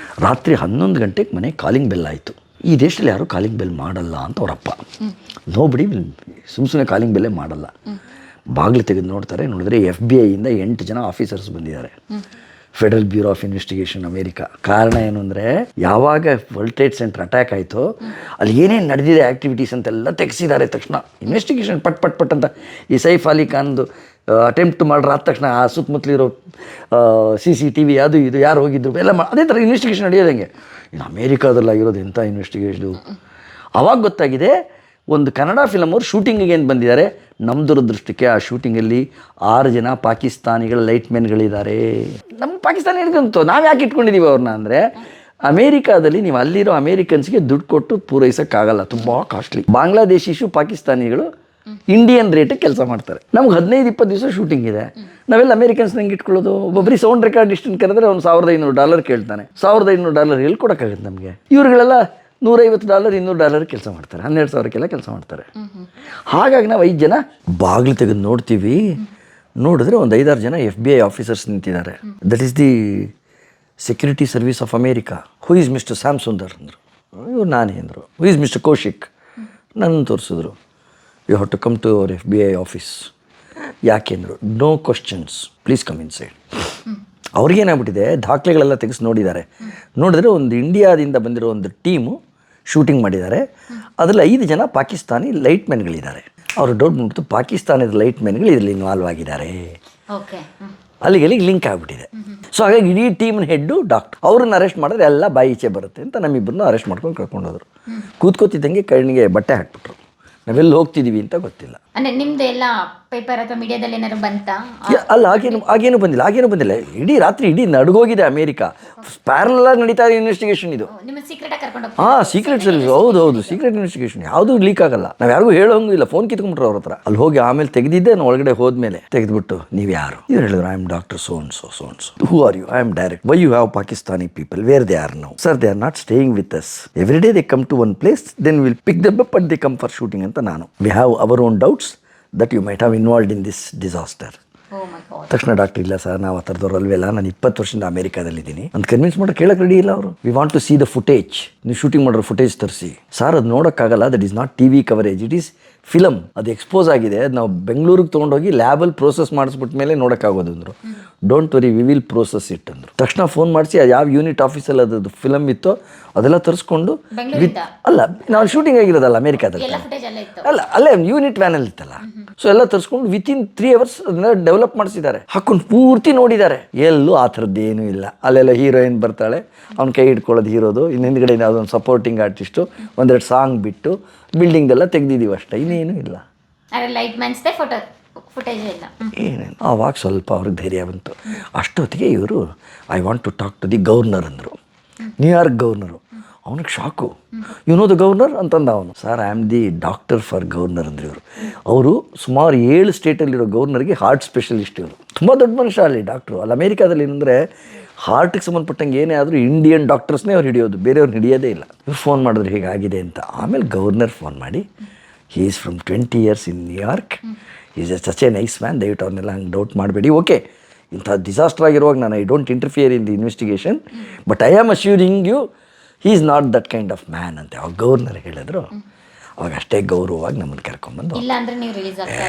ರಾತ್ರಿ 11 ಗಂಟೆಗೆ ಮನೆಗೆ ಕಾಲಿಂಗ್ ಬೆಲ್ ಆಯಿತು. ಈ ದೇಶದಲ್ಲಿ ಯಾರೂ ಕಾಲಿಂಗ್ ಬೆಲ್ ಮಾಡಲ್ಲ ಅಂತ ಅವರಪ್ಪ. ನೋಬಿಡಿ ಸುಮ್ಮನೆ ಕಾಲಿಂಗ್ ಬೆಲ್ಲೇ ಮಾಡಲ್ಲ. ಬಾಗಿಲು ತೆಗೆದು ನೋಡಿದ್ರೆ FBI ಇಂದ 8 ಜನ ಆಫೀಸರ್ಸ್ ಬಂದಿದ್ದಾರೆ. Federal bureau of investigation, America. ಕಾರಣ ಏನು ಅಂದರೆ, ಯಾವಾಗ ವರ್ಲ್ಡ್ ಟ್ರೇಡ್ ಸೆಂಟರ್ ಅಟ್ಯಾಕ್ ಆಯಿತು, ಅಲ್ಲಿ ಏನೇನು ನಡೆದಿದೆ ಆ್ಯಕ್ಟಿವಿಟೀಸ್ ಅಂತೆಲ್ಲ ತೆಗೆಸಿದ್ದಾರೆ. ತಕ್ಷಣ ಇನ್ವೆಸ್ಟಿಗೇಷನ್ ಪಟ್ ಅಂತ. ಈ ಸೈಫ್ ಅಲಿ ಖಾನ್ದು ಅಟೆಂಪ್ಟ್ ಮಾಡ್ರೆ ಆದ ತಕ್ಷಣ ಆ ಸುತ್ತಮುತ್ತಲಿರೋ CCTV ಅದು ಇದು ಯಾರು ಹೋಗಿದ್ರು ಎಲ್ಲ ಅದೇ ಥರ ಇನ್ವೆಸ್ಟಿಗೇಷನ್ ನಡೆಯೋದಂಗೆ. ಇನ್ನು ಅಮೇರಿಕಾದಲ್ಲಾಗಿರೋದು ಎಂಥ ಇನ್ವೆಸ್ಟಿಗೇಷನು. ಅವಾಗ ಗೊತ್ತಾಗಿದೆ, ಒಂದು ಕನ್ನಡ ಫಿಲಮ್ ಅವ್ರು ಶೂಟಿಂಗಿಗೆ ಏನು ಬಂದಿದ್ದಾರೆ. ನಮ್ಮ ದುರದೃಷ್ಟಕ್ಕೆ ಆ ಶೂಟಿಂಗಲ್ಲಿ 6 ಜನ ಪಾಕಿಸ್ತಾನಿಗಳ ಲೈಟ್ಮೆನ್ಗಳಿದ್ದಾರೆ. ನಮ್ಮ ಪಾಕಿಸ್ತಾನ ಹಿಡ್ಕಂತು, ನಾವು ಯಾಕೆ ಇಟ್ಕೊಂಡಿದ್ದೀವಿ ಅವ್ರನ್ನ ಅಂದರೆ, ಅಮೇರಿಕಾದಲ್ಲಿ ನೀವು ಅಲ್ಲಿರೋ ಅಮೇರಿಕನ್ಸ್ಗೆ ದುಡ್ಡು ಕೊಟ್ಟು ಪೂರೈಸೋಕ್ಕಾಗಲ್ಲ, ತುಂಬ ಕಾಸ್ಟ್ಲಿ. ಬಾಂಗ್ಲಾದೇಶಿಸು ಪಾಕಿಸ್ತಾನಿಗಳು ಇಂಡಿಯನ್ ರೇಟಿಗೆ ಕೆಲಸ ಮಾಡ್ತಾರೆ. ನಮ್ಗೆ 15-20 ದಿವಸ ಶೂಟಿಂಗ್ ಇದೆ. ನಾವೆಲ್ಲ ಅಮೇರಿಕನ್ಸ್ ನಂಗೆ ಇಟ್ಕೊಳ್ಳೋದು. ಒಬ್ಬೊಬ್ಬರಿ ಸೌಂಡ್ ರೆಕಾರ್ಡ್ ಇಷ್ಟನ್ನು ಕರೆದ್ರೆ ಅವ್ನು $1,500 ಕೇಳ್ತಾನೆ. $1,500 ಎಲ್ಲಿ ಕೊಡೋಕ್ಕಾಗುತ್ತೆ ನಮಗೆ? ಇವ್ರುಗಳೆಲ್ಲ $150 $200 ಕೆಲಸ ಮಾಡ್ತಾರೆ, 12,000ಕ್ಕೆಲ್ಲ ಕೆಲಸ ಮಾಡ್ತಾರೆ. ಹಾಗಾಗಿ ನಾವು 5 ಜನ ಬಾಗಿಲು ತೆಗೆದು ನೋಡಿದ್ರೆ ಒಂದು 5-6 ಜನ FBI ಆಫೀಸರ್ಸ್ ನಿಂತಿದ್ದಾರೆ. That is the security service of America. Who is mister Sam Sundar ಅಂದರು. ಇವ್ರು ನಾನೇ ಅಂದರು. ಹೂ ಈಸ್ ಮಿಸ್ಟರ್ ಕೌಶಿಕ್, ನನ್ನ ತೋರಿಸಿದ್ರು. You have to come to our FBI office. ಯಾಕೆಂದರು, no questions, please come inside. ಅವ್ರಿಗೇನಾಗ್ಬಿಟ್ಟಿದೆ, ದಾಖಲೆಗಳೆಲ್ಲ ತೆಗೆಸಿ ನೋಡಿದ್ರೆ ಒಂದು ಇಂಡಿಯಾದಿಂದ ಬಂದಿರೋ ಒಂದು ಟೀಮು ಶೂಟಿಂಗ್ ಮಾಡಿದ್ದಾರೆ. ಅದರಲ್ಲಿ 5 ಜನ ಪಾಕಿಸ್ತಾನಿ ಲೈಟ್ಮೆನ್ಗಳಿದ್ದಾರೆ. ಅವರು ಡೌಟ್ ಬಂದ್ಬಿಟ್ಟು ಪಾಕಿಸ್ತಾನದ ಲೈಟ್ಮೆನ್ಗಳು ಇದರಲ್ಲಿ ಇನ್ವಾಲ್ವ್ ಆಗಿದ್ದಾರೆ. ಅಲ್ಲಿಗೆ ಲಿಂಕ್ ಆಗಿಬಿಟ್ಟಿದೆ. ಸೊ ಹಾಗಾಗಿ ಇಡೀ ಟೀಮ್ನ ಹೆಡ್ಡು ಡಾಕ್ಟರ್. ಅವ್ರನ್ನ ಅರೆಸ್ಟ್ ಮಾಡಿದ್ರೆ ಎಲ್ಲ ಬಾಯಿ ಈಚೆ ಬರುತ್ತೆ ಅಂತ ನಮ್ಮಿಬ್ಬರನ್ನ ಅರೆಸ್ಟ್ ಮಾಡ್ಕೊಂಡು ಕರ್ಕೊಂಡೋದ್ರು. ಕೂತ್ಕೋತಿದ್ದಂಗೆ ಕಣ್ಣಿಗೆ ಬಟ್ಟೆ ಹಾಕ್ಬಿಟ್ರು. ನಾವೆಲ್ಲಿ ಹೋಗ್ತಿದ್ದೀವಿ ಅಂತ ಗೊತ್ತಿಲ್ಲ. ಅಂದ್ರೆ ನಿಮ್ದು ಎಲ್ಲ ಪೇಪರ್ ಅಥವಾ ಮೀಡಿಯಾದಲ್ಲಿ ಏನಾದ್ರು ಬಂತಾ? ಅಲ್ಲ, ಆಗೇನು ಬಂದಿಲ್ಲ. ಇಡೀ ರಾತ್ರಿ ನಡುಗೋಗಿದೆ ಅಮೇರಿಕಾ. ಪ್ಯಾರಲ್ ಆಗಿ ನಡೀತಾ ಇದೆ ಇನ್ವೆಸ್ಟಿಗೇಷನ್ ಇದು. Secret service. ಹೌದು, ಸೀಕ್ರೆಟ್ ಇನ್ವೆಸ್ಟಿಗೇಷನ್. ಯಾವುದೂ ಲೀಕ್ ಆಗಲ್ಲ. ನಾವು ಯಾರಿಗೂ ಹೇಳೋಂಗೂ ಇಲ್ಲ. ಫೋನ್ ಕಿತ್ಕೊಂಡ್ಬಿಟ್ರು ಅವ್ರ ಹತ್ರ. ಅಲ್ಲಿ ಹೋಗಿ ಆಮೇಲೆ ತೆಗೆದಿದ್ದೆ. ನಾನು ಒಳಗಡೆ ಹೋದ್ಮೇಲೆ ತೆಗೆದ್ಬಿಟ್ಟು, ನೀವು ಯಾರು? ಇವ್ರು ಹೇಳಿದ್ರು, I am doctor so and so. Who are you? I am direct. Why you have Pakistani people? Where they are now? Sir, they are not staying with us. Every day they come to one place, then will pick them up and they come for shooting ಅಂತ ನಾನು. We have our own doubts that you might have involved in this disaster. ತಕ್ಷಣ doctor, ಇಲ್ಲ sir, ನಾವು ಆ ಥರದವ್ರು ಅಲ್ವೆಲ್ಲ, ನಾನು 20 ವರ್ಷದಿಂದ ಅಮೇರಿಕಾದಲ್ಲಿದ್ದೀನಿ ಅಂತ convince ಮಾಡೋರು. ಕೇಳಕ್ಕೆ ರೆಡಿ ಇಲ್ಲ ಅವರು. We want to see the footage. ನೀವು ಶೂಟಿಂಗ್ ಮಾಡೋರು ಫುಟೇಜ್ ತರಿಸಿ. ಸರ್, ಅದು ನೋಡೋಕ್ಕಾಗಲ್ಲ, that is not TV coverage, it is film. ಅದು ಎಕ್ಸ್ಪೋಸ್ ಆಗಿದೆ, ಅದು ನಾವು ಬೆಂಗಳೂರಿಗೆ ತೊಗೊಂಡೋಗಿ ಲ್ಯಾಬಲ್ಲಿ ಪ್ರೋಸೆಸ್ ಮಾಡಿಸ್ಬಿಟ್ಟ ಮೇಲೆ ನೋಡೋಕ್ಕಾಗೋದು ಅಂದರು. Don't worry, we will process it ಅಂದರು. ತಕ್ಷಣ ಫೋನ್ ಮಾಡಿಸಿ ಯಾವ ಯೂನಿಟ್ ಆಫೀಸಲ್ಲಿ ಅದು ಫಿಲಮ್ ಇತ್ತೋ ಅದೆಲ್ಲ ತರಿಸ್ಕೊಂಡು, ಅಲ್ಲ ನಾವು ಶೂಟಿಂಗ್ ಆಗಿರೋದಲ್ಲ ಅಮೇರಿಕಾದಲ್ಲಿ, ಅಲ್ಲ ಅಲ್ಲೇ ಯೂನಿಟ್ ವ್ಯಾನಲ್ಲಿ ಇತ್ತಲ್ಲ, ಸೊ ಎಲ್ಲ ತರಿಸ್ಕೊಂಡು ವಿತಿನ್ 3 hours ಅದನ್ನ ಡೆವಲಪ್ ಮಾಡಿಸಿದ್ದಾರೆ. ಹಾಕೊಂಡು ಪೂರ್ತಿ ನೋಡಿದ್ದಾರೆ. ಎಲ್ಲೂ ಆ ಥರದ್ದೇನೂ ಇಲ್ಲ. ಅಲ್ಲೆಲ್ಲ ಹೀರೋಯಿನ್ ಬರ್ತಾಳೆ, ಅವ್ನ ಕೈ ಹಿಡ್ಕೊಳ್ಳೋದು ಹೀರೋದು, ಹಿಂದ್ಗಡೆ ಯಾವುದೊಂದು ಸಪೋರ್ಟಿಂಗ್ ಆರ್ಟಿಸ್ಟು, 1-2 ಸಾಂಗ್ ಬಿಟ್ಟು ಬಿಲ್ಡಿಂಗ್ದೆಲ್ಲ ತೆಗ್ದಿದ್ದೀವಿ ಅಷ್ಟೇ, ಇನ್ನೇನು ಇಲ್ಲ. ಏನೇನು ಆವಾಗ ಸ್ವಲ್ಪ ಅವ್ರಿಗೆ ಧೈರ್ಯ ಬಂತು. ಅಷ್ಟೊತ್ತಿಗೆ ಇವರು, I want to talk to the governor ಅಂದರು. New York governor. ಅವನಿಗೆ shock. You know the governor ಅಂತಂದ ಅವನು. Sir, I am the doctor for governor ಅಂದ್ರೆ ಅವರು ಸುಮಾರು 7 ಸ್ಟೇಟಲ್ಲಿರೋ ಗವರ್ನರ್ಗೆ ಹಾರ್ಟ್ ಸ್ಪೆಷಲಿಸ್ಟ್. ಇವರು ತುಂಬ ದೊಡ್ಡ ಮನುಷ್ಯ ಅಲ್ಲಿ ಡಾಕ್ಟ್ರು. ಅಲ್ಲಿ ಅಮೇರಿಕಾದಲ್ಲಿ ಏನಂದರೆ, ಹಾರ್ಟಿಗೆ ಸಂಬಂಧಪಟ್ಟಂಗೆ ಏನೇ ಆದರೂ ಇಂಡಿಯನ್ ಡಾಕ್ಟರ್ಸ್ನೇ ಅವ್ರು ಹಿಡಿಯೋದು, ಬೇರೆಯವ್ರು ಹಿಡಿಯೋದೇ ಇಲ್ಲ. ಇವ್ರು ಫೋನ್ ಮಾಡಿದ್ರು ಹೀಗಾಗಿದೆ ಅಂತ. ಆಮೇಲೆ ಗವರ್ನರ್ ಫೋನ್ ಮಾಡಿ, he is from 20 years in New York, is such A nice man, ದಯವಿಟ್ಟು ಅವ್ರನ್ನೆಲ್ಲ ಹಂಗೆ ಡೌಟ್ ಮಾಡಬೇಡಿ. ಓಕೆ, ಇಂಥ ಡಿಸಾಸ್ಟರ್ ಆಗಿರುವಾಗ ನಾನು I don't interfere in the investigation, but I am assuring you he is not that kind of man ಅಂತ ಅವ್ರು governor ಹೇಳಿದ್ರು. ಅವಾಗ ಅಷ್ಟೇ ಗೌರವವಾಗಿ ನಮ್ಮನ್ನು ಕರ್ಕೊಂಡ್ಬಂದು ಇಲ್ಲ ಅಂದ್ರೆ ನೀವು ರಿಲೀಸ್ ಆಗ್ತಾ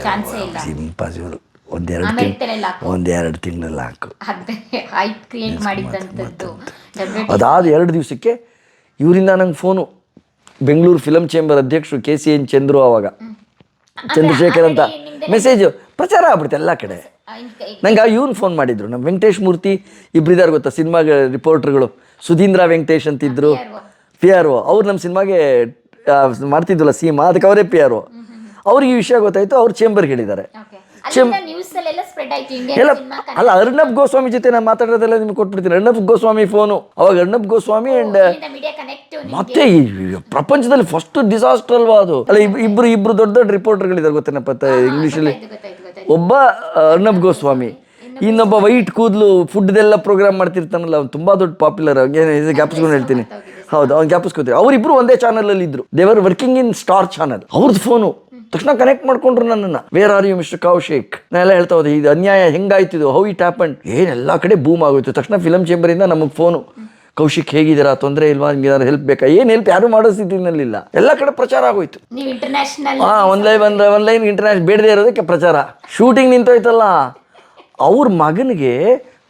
ಚಾನ್ಸೇ ಇಲ್ಲ. ಇಂಪಾಸಿಬಲ್. ಒಂದೆರಡು ತಿಂಗಳಲ್ಲಿ ಹಾಕು. ಅದೇ ಹೈಪ್ ಕ್ರಿಯೇಟ್ ಮಾಡಿದ್ದಂಥದ್ದು. ಅದಾದ 2 ದಿವಸಕ್ಕೆ ಇವರಿಂದ ನಂಗೆ ಫೋನು, ಬೆಂಗಳೂರು ಫಿಲಮ್ ಚೇಂಬರ್ ಅಧ್ಯಕ್ಷರು KCN ಚಂದ್ರು, ಅವಾಗ ಚಂದ್ರಶೇಖರ್ ಅಂತ ಮೆಸೇಜು ಪ್ರಚಾರ ಆಗ್ಬಿಡುತ್ತೆ ಎಲ್ಲ ಕಡೆ. ನಂಗೆ ಇವ್ನು ಫೋನ್ ಮಾಡಿದ್ರು, ನಮ್ಮ ವೆಂಕಟೇಶ್ ಮೂರ್ತಿ ಇಬ್ಬರಿದ್ದಾರೆ ಗೊತ್ತಾ ಸಿನಿಮಾಗ ರಿಪೋರ್ಟ್ರುಗಳು, ಸುಧೀಂದ್ರ ವೆಂಕಟೇಶ್ ಅಂತಿದ್ರು, PRO. ಅವ್ರು ನಮ್ಮ ಸಿನಿಮಾಗೆ ಮಾಡ್ತಿದ್ವಲ್ಲ ಸೀಮಾ, ಅದಕ್ಕೆ ಅವರೇ PRO. ಅವ್ರಿಗೆ ಈ ವಿಷಯ ಗೊತ್ತಾಯಿತು, ಅವ್ರು ಚೇಂಬರ್ಗೆ ಹೇಳಿದ್ದಾರೆ. ಎಲ್ಲ ಅಲ್ಲ, ಅರ್ಣಬ್ ಗೋಸ್ವಾಮಿ ಜೊತೆ ನಾನು ಮಾತಾಡೋದೆಲ್ಲ ನಿಮ್ಗೆ ಕೊಟ್ಬಿಡ್ತೀನಿ. ಅರ್ಣಬ್ ಗೋಸ್ವಾಮಿ ಫೋನು, ಅವಾಗ ಅರ್ಣಬ್ ಗೋಸ್ವಾಮಿ ಆ್ಯಂಡ್ ಮತ್ತೆ ಈ ಪ್ರಪಂಚದಲ್ಲಿ ಫಸ್ಟ್ ಡಿಸಾಸ್ಟರ್ ಅಲ್ವಾ ಅದು. ಅಲ್ಲ, ಇಬ್ರು ದೊಡ್ಡ ರಿಪೋರ್ಟರ್ಗಳಿದ್ದಾರೆ ಗೊತ್ತೇನಪ್ಪ ಇಂಗ್ಲೀಷಲ್ಲಿ. ಒಬ್ಬ ಅರ್ಣಬ್ ಗೋಸ್ವಾಮಿ, ಇನ್ನೊಬ್ಬ ವೈಟ್ ಕೂದಲು ಫುಡ್ದೆಲ್ಲ ಪ್ರೋಗ್ರಾಮ್ ಮಾಡ್ತಿರ್ತಾನಲ್ಲ, ಅವ್ನು ತುಂಬ ದೊಡ್ಡ ಪಾಪ್ಯುಲರ್. ಅವ್ನಿಗೆ ಜ್ಞಾಪಿಸ್ಕೊಂಡು ಹೇಳ್ತೀನಿ, ಹೌದು ಅವ್ನು ಜ್ಞಾಪಿಸ್ಕೊತೀವಿ. ಅವರಿಬ್ರು ಒಂದೇ ಚಾನಲಲ್ಲಿ ಇದ್ರು, they were working in Star channel. ಅವ್ರದ್ದು ಫೋನು ತಕ್ಷಣ ಕನೆಕ್ಟ್ ಮಾಡ್ಕೊಂಡ್ರು ನನ್ನನ್ನು. Where are you mister Kaushik? ನಾನೆಲ್ಲ ಹೇಳ್ತಾ ಹೋದೆ, ಇದು ಅನ್ಯಾಯ ಹೆಂಗಾಯ್ತಿದ್ದು, ಹೌ ಇಟ್ ಹ್ಯಾಪನ್, ಏನೆಲ್ಲ ಕಡೆ ಬೂಮ್ ಆಗೋಯ್ತು. ತಕ್ಷಣ ಫಿಲಮ್ ಚೇಂಬರಿಂದ ನಮಗೆ ಫೋನು, ಕೌಶಿಕ್ ಹೇಗಿದ್ದೀರಾ, ತೊಂದರೆ ಇಲ್ವಾ, ನಿಮ್ಗೆ ಏನಾದ್ರು ಹೆಲ್ಪ್ ಬೇಕಾ? ಏನು ಹೆಲ್ಪ್ ಯಾರು ಮಾಡೋ ಸ್ಥಿತಿನಲ್ಲಿಲ್ಲ, ಎಲ್ಲ ಕಡೆ ಪ್ರಚಾರ ಆಗೋಯ್ತು. ಒಂದು ಲೈನ್ ಇಂಟರ್ನ್ಯಾಷನಲ್ ಬೇಡದೇ ಇರೋದಕ್ಕೆ ಪ್ರಚಾರ. ಶೂಟಿಂಗ್ ನಿಂತೋಯ್ತಲ್ಲ, ಅವ್ರ ಮಗನಿಗೆ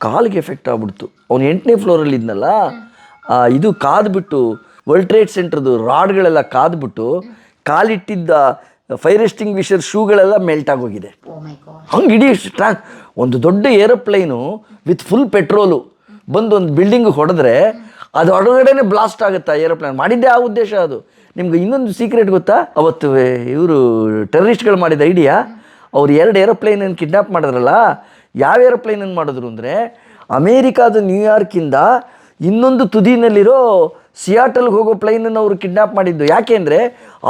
ಕಾಲಿಗೆ ಎಫೆಕ್ಟ್ ಆಗ್ಬಿಡ್ತು. ಅವ್ನು 8ನೇ ಫ್ಲೋರಲ್ಲಿ ಇದ್ನಲ್ಲ, ಇದು ಕಾದ್ಬಿಟ್ಟು ವರ್ಲ್ಡ್ ಟ್ರೇಡ್ ಸೆಂಟರ್ದು ರಾಡ್ಗಳೆಲ್ಲ ಕಾದ್ಬಿಟ್ಟು ಕಾಲಿಟ್ಟಿದ್ದ ಫೈರ್ ಎಕ್ಸ್ಟಿಂಗ್ವಿಷರ್ ಶೂಗಳೆಲ್ಲ ಮೆಲ್ಟ್ ಆಗೋಗಿದೆ. ಹಂಗೆ ಇಡೀ ಒಂದು ದೊಡ್ಡ ಏರೋಪ್ಲೈನು ವಿತ್ ಫುಲ್ ಪೆಟ್ರೋಲು ಬಂದು ಒಂದು ಬಿಲ್ಡಿಂಗ್ ಹೊಡೆದ್ರೆ ಅದು ಹೊರಗಡೆನೆ ಬ್ಲಾಸ್ಟ್ ಆಗುತ್ತೆ. ಏರೋಪ್ಲೇನ್ ಮಾಡಿದ್ದೇ ಆ ಉದ್ದೇಶ ಅದು. ನಿಮ್ಗೆ ಇನ್ನೊಂದು ಸೀಕ್ರೆಟ್ ಗೊತ್ತಾ? ಅವತ್ತು ಇವರು ಟೆರರಿಸ್ಟ್ಗಳು ಮಾಡಿದ ಐಡಿಯಾ, ಅವ್ರು 2 ಏರೋಪ್ಲೇನನ್ನು ಕಿಡ್ನಾಪ್ ಮಾಡಿದ್ರಲ್ಲ, ಯಾವ ಏರೋಪ್ಲೇನನ್ನು ಮಾಡಿದ್ರು ಅಂದರೆ ಅಮೇರಿಕಾದ ನ್ಯೂಯಾರ್ಕಿಂದ ಇನ್ನೊಂದು ತುದಿನಲ್ಲಿರೋ ಸಿಯಾಟಲ್ಗೆ ಹೋಗೋ ಪ್ಲೈನನ್ನು ಅವರು ಕಿಡ್ನಾಪ್ ಮಾಡಿದ್ದು. ಯಾಕೆ ಅಂದರೆ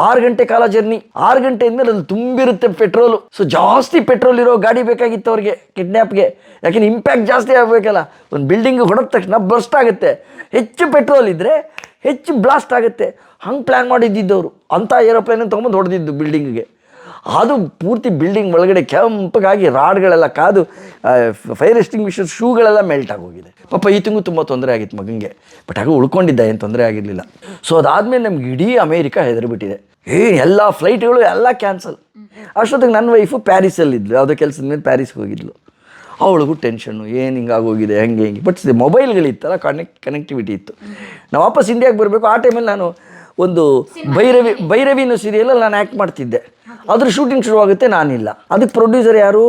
6 ಗಂಟೆ ಕಾಲ ಜರ್ನಿ, 6 ಗಂಟೆ ಮೇಲೆ ಅದು ತುಂಬಿರುತ್ತೆ ಪೆಟ್ರೋಲು. ಸೊ ಜಾಸ್ತಿ ಪೆಟ್ರೋಲ್ ಇರೋ ಗಾಡಿ ಬೇಕಾಗಿತ್ತು ಅವ್ರಿಗೆ ಕಿಡ್ನ್ಯಾಪ್ಗೆ. ಯಾಕೆಂದ್ರೆ ಇಂಪ್ಯಾಕ್ಟ್ ಜಾಸ್ತಿ ಆಗಬೇಕಲ್ಲ, ಒಂದು ಬಿಲ್ಡಿಂಗ್ ಹೊಡೆದ ತಕ್ಷಣ ಬರ್ಸ್ಟ್ ಆಗುತ್ತೆ, ಹೆಚ್ಚು ಪೆಟ್ರೋಲ್ ಇದ್ದರೆ ಹೆಚ್ಚು ಬ್ಲಾಸ್ಟ್ ಆಗುತ್ತೆ. ಹಂಗೆ ಪ್ಲ್ಯಾನ್ ಮಾಡಿದ್ದಿದ್ದವರು. ಅಂಥ ಏರೋಪ್ಲೇನನ್ನು ತೊಗೊಂಬಂದು ಹೊಡೆದಿದ್ದು ಬಿಲ್ಡಿಂಗಿಗೆ. ಅದು ಪೂರ್ತಿ ಬಿಲ್ಡಿಂಗ್ ಒಳಗಡೆ ಕೆಂಪಗಾಗಿ ರಾಡ್ಗಳೆಲ್ಲ ಕಾದು ಫೈರ್ ಎಕ್ಸ್ಟಿಂಗ್ವಿಷರ್ ಶೂಗಳೆಲ್ಲ ಮೆಲ್ಟ್ ಆಗೋಗಿದೆ. ಪಾಪ ಈತಂಗೂ ತುಂಬ ತೊಂದರೆ ಆಗಿತ್ತು ಮಗನಿಗೆ, ಬಟ್ ಆಗ ಉಳ್ಕೊಂಡಿದ್ದ, ಏನು ತೊಂದರೆ ಆಗಿರಲಿಲ್ಲ. ಸೊ ಅದಾದಮೇಲೆ ನಮ್ಗೆ ಇಡೀ ಅಮೇರಿಕಾ ಹೆದರಿಬಿಟ್ಟಿದೆ. ಎಲ್ಲ ಫ್ಲೈಟ್ಗಳು ಎಲ್ಲ ಕ್ಯಾನ್ಸಲ್. ಅಷ್ಟೊತ್ತಿಗೆ ನನ್ನ ವೈಫು ಪ್ಯಾರಿಸಲ್ಲಿದ್ಲು, ಯಾವುದೋ ಕೆಲಸದ ಮೇಲೆ ಪ್ಯಾರಿಸ್ಗೆ ಹೋಗಿದ್ಲು. ಅವಳಿಗೂ ಟೆನ್ಷನ್ನು, ಏನು ಹಿಂಗಾಗೋಗಿದೆ ಹೆಂಗೆ ಬಟ್ ಮೊಬೈಲ್ಗಳಿತ್ತಲ್ಲ, ಕನೆಕ್ಟಿವಿಟಿ ಇತ್ತು. ನಾವು ವಾಪಸ್ ಇಂಡಿಯಾಗೆ ಬರಬೇಕು. ಆ ಟೈಮಲ್ಲಿ ನಾನು ಒಂದು ಭೈರವಿನ ಸೀರಿಯಲಲ್ಲಿ ನಾನು ಆ್ಯಕ್ಟ್ ಮಾಡ್ತಿದ್ದೆ. ಅದ್ರ ಶೂಟಿಂಗ್ ಶುರುವಾಗುತ್ತೆ, ನಾನಿಲ್ಲ. ಅದಕ್ಕೆ ಪ್ರೊಡ್ಯೂಸರ್ ಯಾರು?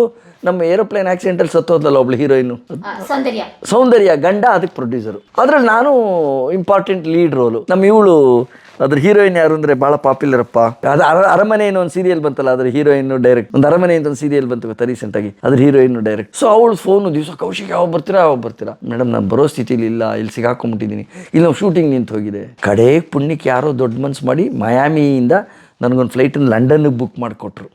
ನಮ್ಮ ಏರೋಪ್ಲೇನ್ ಆಕ್ಸಿಡೆಂಟಲ್ಲಿ ಸತ್ತೋದ್ಲಲ್ಲ ಒಬ್ಳು ಹೀರೋಯಿನು, ಸೌಂದರ್ಯ ಗಂಡ, ಅದಕ್ಕೆ ಪ್ರೊಡ್ಯೂಸರು. ಅದ್ರಲ್ಲಿ ನಾನು ಇಂಪಾರ್ಟೆಂಟ್ ಲೀಡ್ ರೋಲು. ನಮ್ಮ ಇವಳು ಅದ್ರ ಹೀರೋಯಿನ್ ಯಾರು ಅಂದರೆ ಭಾಳ ಪಾಪ್ಯುಲರಪ್ಪ. ಅದು ಅರಮನೆ ಏನೋ ಒಂದು ಸೀರಿಯಲ್ ಬಂತಲ್ಲ, ಅದ್ರ ಹೀರೋಯಿನ್ನು ಡೈರೆಕ್ಟ್. ಒಂದು ಅರಮನೆ ಅಂತ ಒಂದು ಸೀರಿಯಲ್ ಬಂತು ಗೊತ್ತಾ ರೀಸೆಂಟಾಗಿ, ಅದ್ರ ಹೀರೋಯಿನ್ನು ಡೈರೆಕ್ಟ್. ಸೊ ಅವಳು ಫೋನು ದಿವಸ, ಕೌಶಿಕ್ ಯಾವಾಗ ಬರ್ತೀರಾ? ಮೇಡಮ್ ನಾನು ಬರೋ ಸ್ಥಿತಿಲಿ ಇಲ್ಲ, ಇಲ್ಲಿ ಸಿಗಾಕೊಂಬಿಟ್ಟಿದ್ದೀನಿ, ಇಲ್ಲಿ ನಾವು ಶೂಟಿಂಗ್ ನಿಂತು ಹೋಗಿದೆ. ಕಡೆ ಪುಣ್ಯಕ್ಕೆ ಯಾರೋ ದೊಡ್ಡ ಮನ್ಸು ಮಾಡಿ ಮಯಾಮಿಯಿಂದ ನನಗೊಂದು ಫ್ಲೈಟನ್ನು ಲಂಡನ್ನಿಗೆ ಬುಕ್ ಮಾಡಿಕೊಟ್ರು.